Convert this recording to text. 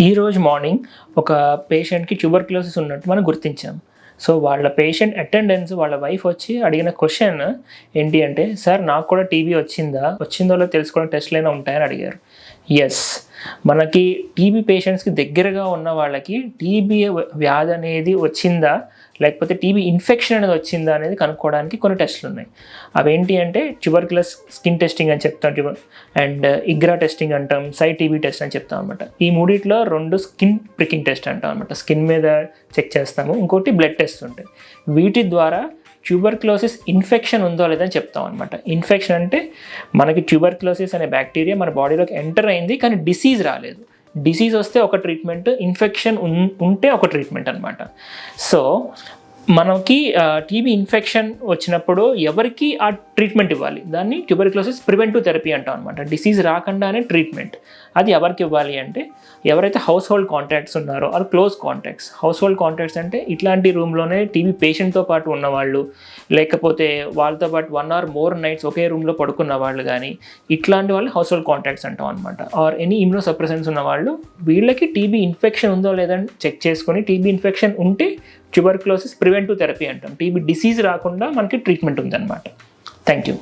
ఈరోజు మార్నింగ్ ఒక పేషెంట్కి ట్యూబర్క్యులోసిస్ ఉన్నట్టు మనం గుర్తించాం. సో వాళ్ళ పేషెంట్ అటెండెన్స్ వాళ్ళ వైఫ్ వచ్చి అడిగిన క్వశ్చన్ ఏంటి అంటే, సార్ నాకు కూడా టీబీ వచ్చిందో లేదో తెలుసుకోవడం టెస్ట్లైనా ఉంటాయని అడిగారు. ఎస్, మనకి టీబీ పేషెంట్స్కి దగ్గరగా ఉన్న వాళ్ళకి టీబీ వ్యాధి అనేది వచ్చిందా లేకపోతే టీబీ ఇన్ఫెక్షన్ అనేది వచ్చిందా అనేది కనుక్కోవడానికి కొన్ని టెస్టులు ఉన్నాయి. అవేంటి అంటే ట్యూబర్క్యులస్ స్కిన్ టెస్టింగ్ అని చెప్తాం, అండ్ ఇగ్రా టెస్టింగ్ అంటాం, టీబీ టెస్ట్ అని చెప్తాం అనమాట. ఈ మూడిట్లో 2 స్కిన్ ప్రికింగ్ టెస్ట్ అంటాం అనమాట. స్కిన్ మీద చెక్ చేస్తాము, ఇంకోటి బ్లడ్ టెస్ట్ ఉంటాయి. వీటి ద్వారా ట్యూబర్క్యులోసిస్ ఇన్ఫెక్షన్ ఉందో లేదని చెప్తాం అనమాట. ఇన్ఫెక్షన్ అంటే మనకి ట్యూబర్క్యులోసిస్ అనే బ్యాక్టీరియా మన బాడీలోకి ఎంటర్ అయింది కానీ డిసీజ్ రాలేదు. డిసీజ్ వస్తే ఒక ట్రీట్మెంట్, ఇన్ఫెక్షన్ ఉంటే ఒక ట్రీట్మెంట్ అనమాట. సో మనకి టీబీ ఇన్ఫెక్షన్ వచ్చినప్పుడు ఎవరికి ఆ ట్రీట్మెంట్ ఇవ్వాలి, దాన్ని ట్యూబర్క్యులోసిస్ ప్రివెంటివ్ థెరపీ అంటాం అనమాట. డిసీజ్ రాకుండానే ట్రీట్మెంట్. అది ఎవరికి ఇవ్వాలి అంటే ఎవరైతే హౌస్ హోల్డ్ కాంటాక్ట్స్ ఉన్నారో అది close contacts. House hold contacts అంటే ఇట్లాంటి రూమ్లోనే టీబీ పేషెంట్తో పాటు ఉన్నవాళ్ళు, లేకపోతే వాళ్ళతో పాటు 1 or more nights ఒకే రూమ్లో పడుకున్న వాళ్ళు కానీ ఇట్లాంటి వాళ్ళు హౌస్ హోల్డ్ కాంటాక్ట్స్ అంటాం అనమాట. ఆర్ ఎనీ ఇమ్యూనోసప్రెసెన్స్ ఉన్న వాళ్ళు, వీళ్ళకి టీబీ ఇన్ఫెక్షన్ ఉందో లేదని చెక్ చేసుకొని టీబీ ఇన్ఫెక్షన్ ఉంటే ట్యూబర్క్యులోసిస్ ప్రివెంటివ్ థెరపీ అంటాం. టీబీ డిసీజ్ రాకుండా మనకి ట్రీట్మెంట్ ఉందన్నమాట. Thank you.